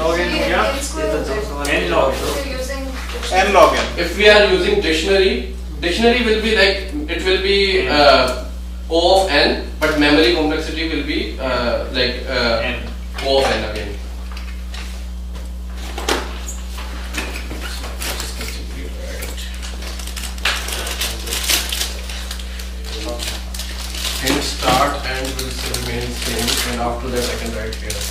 log n हो गया, n log n log n. If we are using dictionary will be like, it will be O of n, but memory complexity will be like O of n again. In start and will remain same, and after that I can write here.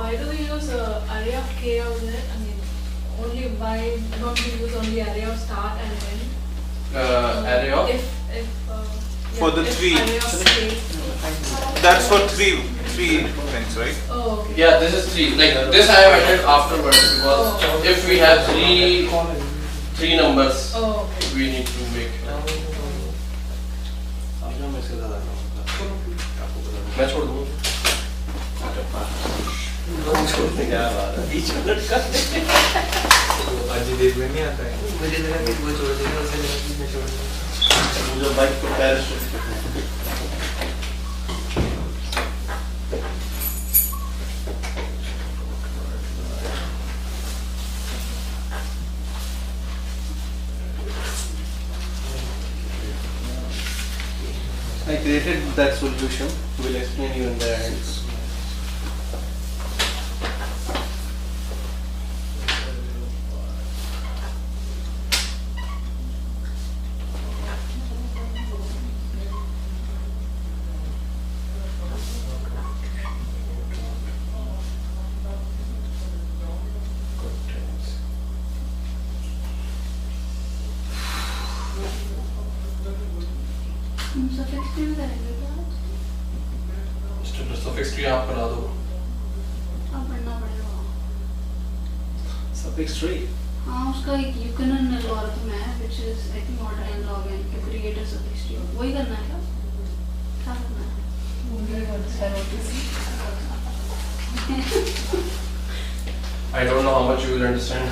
Why do we use array of k out there? I mean, only why not we use only array of start and end? Array of? For the if three. Array of k. That's for three things, right? Oh, okay. Yeah, this is 3. Like this I have added afterwards because if we have three numbers, Oh, okay. we need to make. मैं छोड़ दूँ. क्या बात है, बीच में लटका दे। आज देख में नहीं आता है। मुझे लगा कि वो छोड़ देगा, उसे लगा कि मैं छोड़ दूँगा। मुझे बाइक को parachute I created that solution. We'll explain you in the end. Suffix tree करेंगे क्या? Suffix tree आप बना दो. अब पढ़ना पड़ेगा. Suffix tree. हाँ, उसका एक Buchanan algorithm है, which is I think order n log n to create a suffix tree. वही करना है क्या? क्या करना है? I don't know how much you will understand.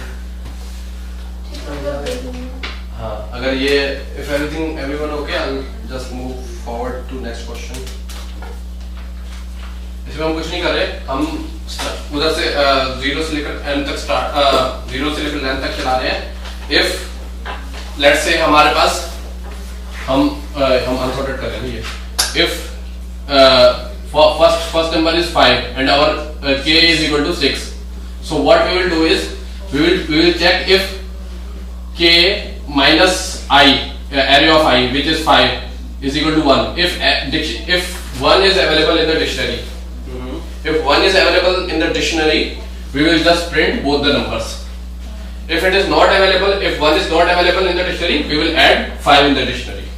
हाँ, अगर ये if everyone okay, I'll just move forward to next question. इसमें हम कुछ नहीं कर रहे, हम उधर से 0 से लेकर n तक स्टार्ट 0 से लेकर n तक चला रहे हैं. If let's say हमारे पास हम अनसॉर्टेड कर रहे हैं ये. If first number is 5 and our k is equal to 6. So what we will do is we will check if k minus I, array of I, which is 5, is equal to 1. If 1 is available in the dictionary, if 1 is available in the dictionary, we will just print both the numbers. If it is not available, if 1 is not available in the dictionary, we will add 5 in the dictionary.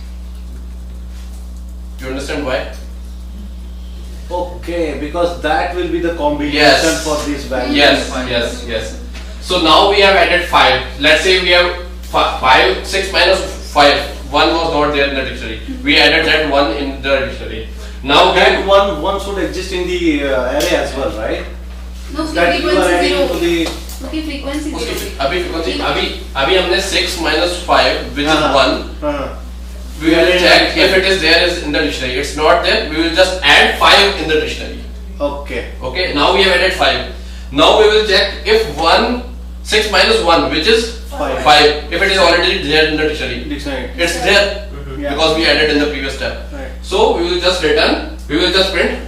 You understand why? Okay, because that will be the combination Yes. for this value. Yes. So now we have added 5. Let's say we have 5, 6 minus 5. 1 was not there in the dictionary. We added that 1 in the dictionary. Now That one should exist in the array as well, right? No, That you are adding to the. उसकी frequency उसकी zero. अभी हमने 6 minus 5 which is 1. We will check if it is there is in the dictionary. It's not there. We will just add 5 in the dictionary. Okay. Okay. Now we have added 5. Now we will check if 6 minus 1 which is 5. If it is already there in the dictionary. It's there Yeah. because we added in the previous step. Right. So we will just return. We will just print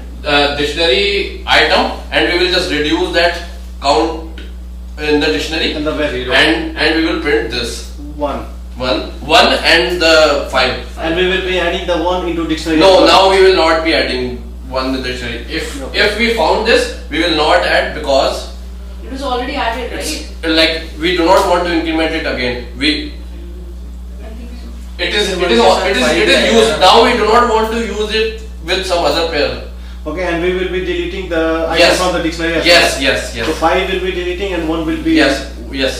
dictionary item and we will just reduce that count in the dictionary And the value. and we will print this One. 1 and the 5. And we will be adding the 1 into dictionary. No, now we will not be adding 1 in the dictionary. If we found this, we will not add because It was already added, right? like we do not want to increment it again. It is used. Now we do not want to use it with some other pair. Okay, and we will be deleting the item from the dictionary as Yes, well. yes, yes. So 5 will be deleting and 1 will be. Yes, yes.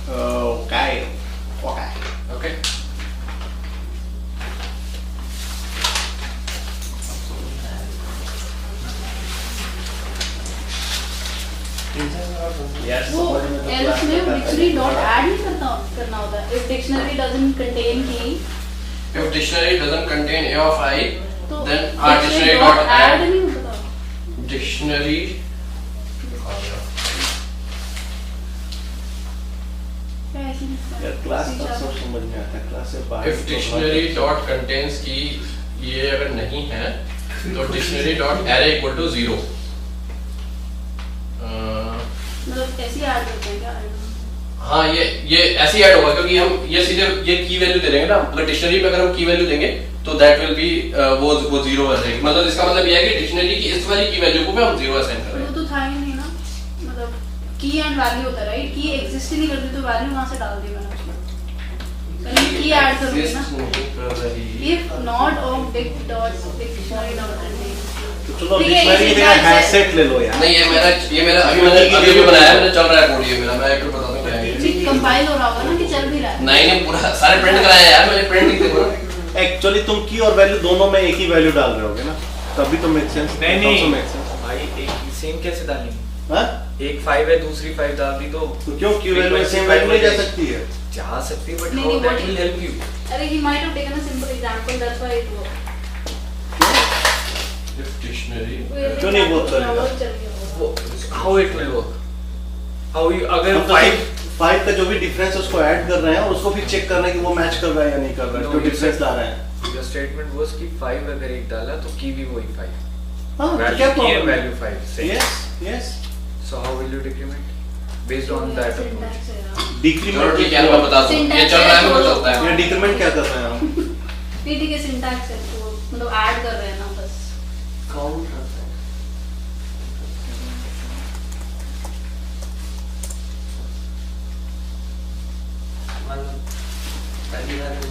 Okay. Okay. Yes. वो else में dictionary dot add नहीं करना होता है. If dictionary doesn't contain key, If dictionary doesn't contain a of I, तो then our dictionary dot dot add add नहीं होता. dictionary. यार क्लास का सब समझ में आता है, क्लास से बाहर. If dictionary dot contains key ये अगर नहीं है तो dictionary dot array equal to 0. मतलब ऐसे ही add करते हैं क्या? हाँ ये ऐसे ही ऐड होगा क्योंकि हम ये सीधे ये की वैल्यू दे देंगे ना. अगर डिक्शनरी में अगर हम की वैल्यू देंगे तो दैट विल बी वो 0 आ जाएगी. मतलब इसका मतलब ये है कि डिक्शनरी की इस वाली की वैल्यू को भी हम 0 असाइन कर रहे हैं. वो तो था ही नहीं ना. मतलब की एंड वैल्यू होता है, राइट? की एग्जिस्ट ही नहीं करती तो वैल्यू वहां से डाल दी मैंने उसमें. पहले की ऐड करूंगी ना. If not of dic dot dictionary dot contain. तो चलो डिक्शनरी का हैश सेट ले लो यार. नहीं ये मेरा अभी भी बनाया है, मैंने चल रहा है कोड ये मेरा. मैं एक बताता हूं क्या है. ठीक कंपाइल हो रहा होगा ना कि चल भी रहा है. नहीं पूरा सारे प्रिंट कराया यार मैंने. प्रिंट नहीं देखो. एक्चुअली तुम की और वैल्यू दोनों में एक ही वैल्यू डाल रहे होगे ना, तभी तो मेक सेंस. नहीं भाई एक सेम कैसे डालेंगे? हां एक 5 है दूसरी 5 डाल दी तो क्यों की वैल्यू सेम वैल्यू नहीं जा सकती है? जा सकती है बट नहीं, हाउ नहीं, that what- will help you? अरे he might have taken a simple example, that's why it worked. If dictionary क्यों नहीं work करेगा? How it will work? How you अगर हम तो 5 का जो भी डिफरेंस है उसको ऐड कर रहे हैं और उसको फिर चेक करना है कि वो मैच कर रहा है या नहीं कर रहा है, No, जो you डिफरेंस said- ला रहे हैं. योर स्टेटमेंट वाज कि 5 अगर एक डाला तो की भी वही 5. हां वैल्यू क्या की है problem? Value 5 same. Yes so how will you decrement based on that approach? चलो डिक्रीमेंट ठीक है मैं बताता हूं. ये चल रहा है मैं बताता है. ये डिक्रीमेंट क्या कर रहे हैं हम? नहीं ठीक है, सिंटैक्स है तो मतलब ऐड कर रहे हैं ना बस. काउंट करते हैं.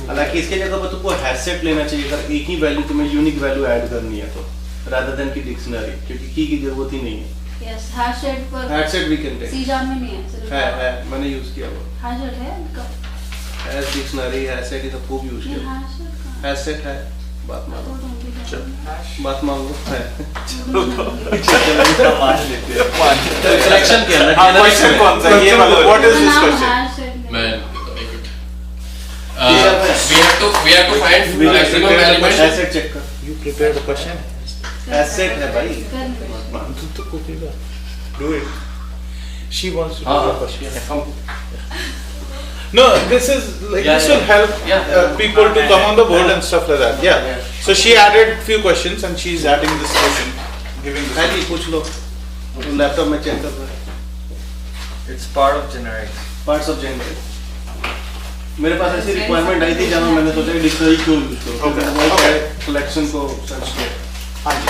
हालांकि इसके जगह पर तुमको हैश सेट लेना चाहिए अगर एक ही वैल्यू तुम्हें यूनिक वैल्यू ऐड करनी है तो, rather than की डिक्शनरी, क्योंकि की जरूरत ही नहीं है. यस हैश सेट पर hash set we can take. See जान में नहीं है सिर्फ है मैंने यूज किया वो. हैश सेट है इनका. हैश डिक्शनरी हैश सेट ये सब खूब यूज ये किया. हैश सेट का हैश सेट है. बात मानो. चल बात मांगो है. मान लेते हैं. सिलेक्शन के अंदर क्वेश्चन कौन सा है? ये वाला what is this question? Hash set मैं we have to find maximum element. Hash set check कर. You prepare the question. Hash set है भाई. Do it. She wants to do the question. No, this is like Yeah, this yeah. will help Yeah. people to come on the board and stuff like that. Yeah. So she added few questions and she's adding this question, giving है this. जी पूछ लो. Laptop में check कर रहा है. It's part of generics. Parts of generic. मेरे पास ऐसी requirement आई थी जब मैंने सोचा डिक्शनरी क्यों यूज करूं. Okay. मैंने Okay. कलेक्शन को सर्च किया. हाँ जी.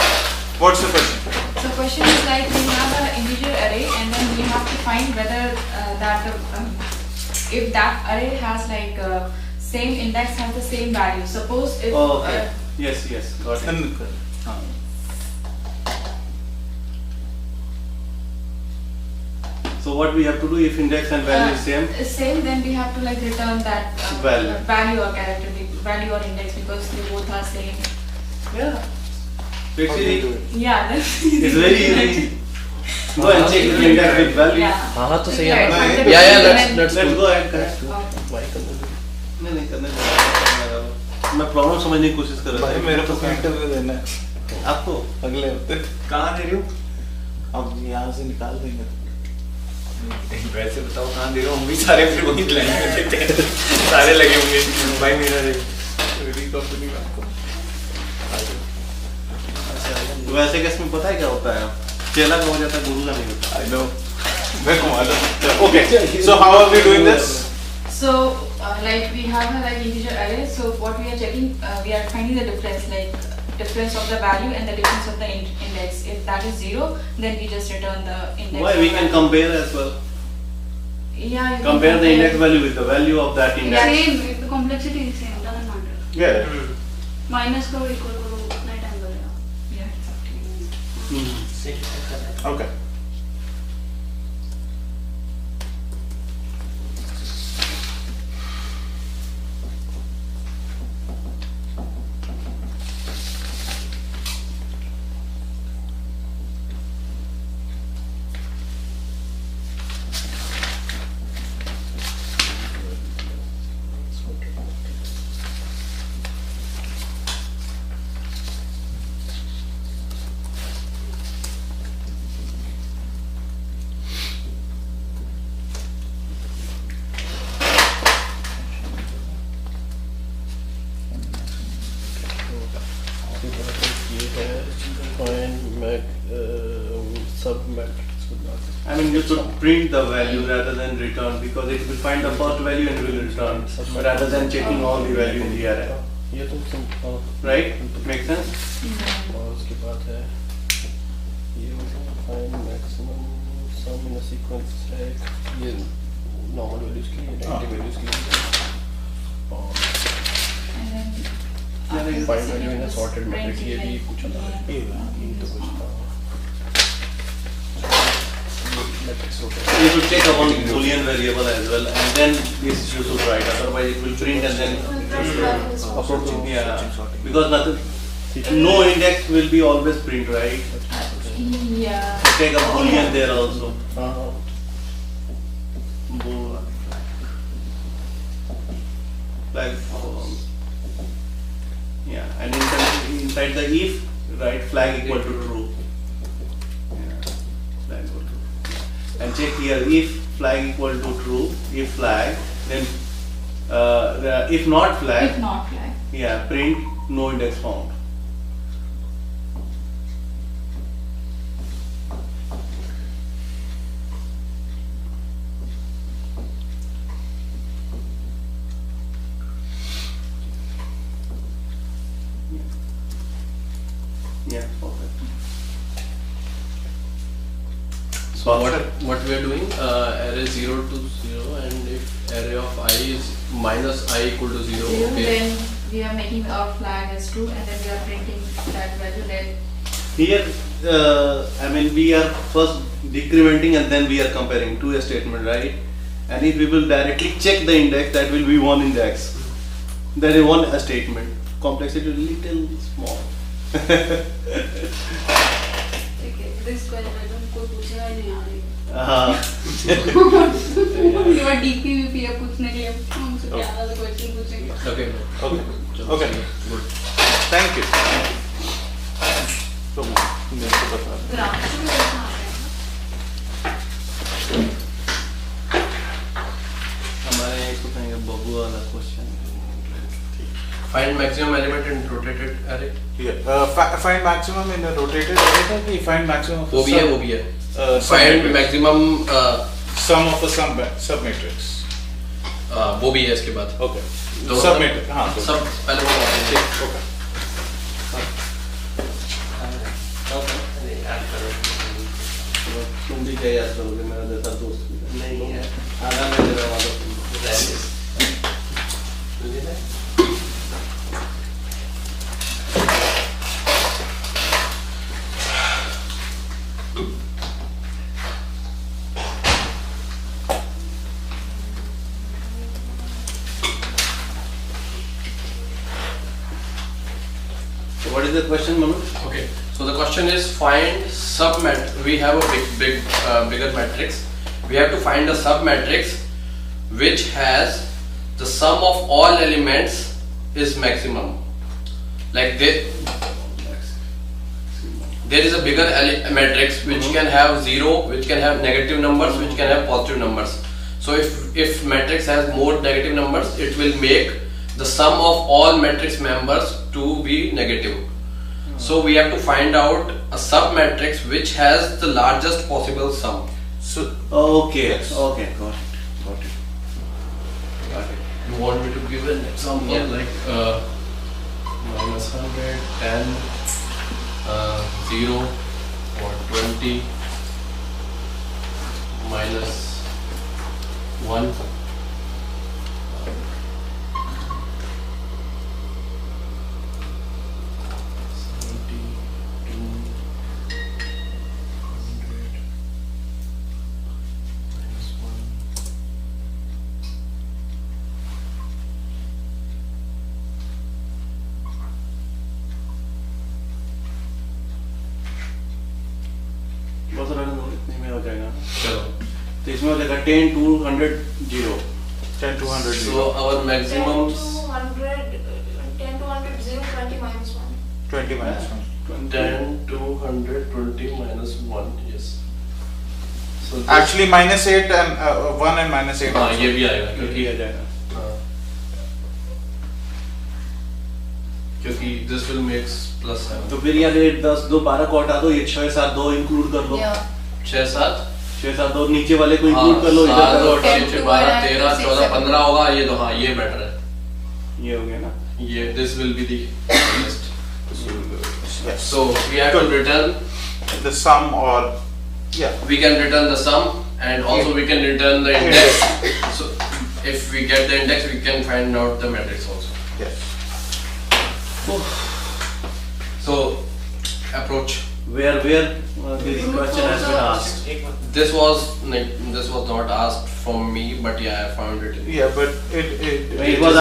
What's the question? The question is like we have an integer array and then we have to find whether if that array has like same index has the same value. Suppose if Oh, okay. Yes, got it. And- So what we have to do if index and value is same? same, then we have to like return that Value. or character, value or index because they both are same. Yeah. It's easy. Yeah, then It's very easy. Go and check if index with value. yeah. हाँ तो सही है. Yeah, Yeah, Let's go ahead करें. Okay. नहीं करने दो. मैं problem समझने की कोशिश कर रहा भाई था. मेरे को इंटरव्यू देना है आपको अगले हफ्ते. कहाँ दे रही हो? अब यहाँ से निकाल देंगे. वैसे बताओ कहाँ दे रहे हो? हम भी सारे फिर वही लाइन में देते हैं. सारे लगे होंगे भाई मेरा मेरी कंपनी में आपको. वैसे केस में पता है क्या होता है? चेला का हो जाता है, गुरु का नहीं होता. I know. मैं घुमा दूँ. Okay. So how are we doing this? So like we have a like integer array, so what we are checking, we are finding the difference, like difference of the value and the difference of the index. If that is 0, then we just return the index. Why we can compare as well? Yeah, you can Compare the index value with the value of that index. Same, the complexity is same, doesn't matter. Yeah. Minus को equal करो उतना time लगेगा. Yeah, it's up to you. Okay. I mean, you should print the value rather than return, because it will find the first value and will return rather than checking all the value in the array. ये तो Right? Make sense? और उसके बाद है ये find maximum sum in a sequence है ये normal values के लिए negative values के लिए और And then Yeah, find value in a sorted matrix ये भी पूछा था ये तो कुछ matrix sorted You should check upon Boolean variable as well, and then this you should write. Otherwise, it will print and then approach yeah, because nothing, no index will be always print, right? yeah. Take a Boolean there also. Bool. Like yeah, and inside the if, write flag equal to true. Yeah, flag equal to true. And check here, if flag equal to true, if flag, then if not flag, If not flag. yeah, print no index found. Yeah, perfect. So what we are doing, array 0 to 0, and if array of I is minus I equal to 0, okay. Then we are making our flag as true, and then we are printing that value. Then Here, I mean, we are first decrementing and then we are comparing to a statement, right? And if we will directly check the index, that will be one index. That is one statement. Complexity is little small. This question कोई पूछेगा ही नहीं आ रही. ये बार DPVP है पूछने के लिए हमसे क्या वाला क्वेश्चन पूछेंगे. Okay. Okay. Good. Thank you. तो मेरे को बता दो. ग्राफ से भी कैसा आ रहा है. हमारे इसको कहेंगे बबू वाला question. Find maximum element in rotated array. Yeah. Find maximum in a rotated array था कि find maximum of वो भी है, वो भी है. Find maximum sum of a sub matrix. वो भी है इसके बाद. Okay. दोनों Sub matrix. हाँ. सब पहले वो आते हैं. Okay. तुम भी क्या याद करोगे, मेरा जैसा दोस्त भी नहीं है. आधा मैं तेरा वाला. What is the question, Manu? Okay. So the question is find submat. We have a bigger matrix. We have to find a submatrix which has the sum of all elements is maximum. Like there is a bigger matrix which can have 0, which can have negative numbers, which can have positive numbers. So if matrix has more negative numbers, it will make the sum of all matrix members to be negative. So we have to find out a submatrix which has the largest possible sum. So Okay. Yes. Okay. Got it. You want me to give an example like minus 100, 10, 0 or 20, minus 1. बस इतने में हो जाएगा। चलो तो इसमें हो जाएगा 10 200 0 10 to 100 so 0. our 10 maximum to 100, 10 to 100, 0, 20 minus 1. 20 minus 1. 10 to 100, 20 minus 1, yes. So this- Actually minus 8 and 1 and minus 8. हाँ also. ये भी आएगा क्योंकि आ जाएगा। हाँ, क्योंकि this will make plus 7. तो फिर यार ये 10 2 12 को हटा दो, ये 6 7 2 इंक्लूड कर लो। 6 7 6 7 2 नीचे वाले को इंक्लूड कर लो, इधर का 7 हटा 6 12 13 14 15 होगा ये तो हाँ ये बेटर है लो। ये हो गया ना। ये this will be the best. Yes. So we have to return, The sum or yeah. we can return the sum and also we can return the index. So if we get the index we can find out the matrix also. Yes. So approach. Where this question has been asked. This was not asked from me, but yeah, I found it. Yeah, but it It was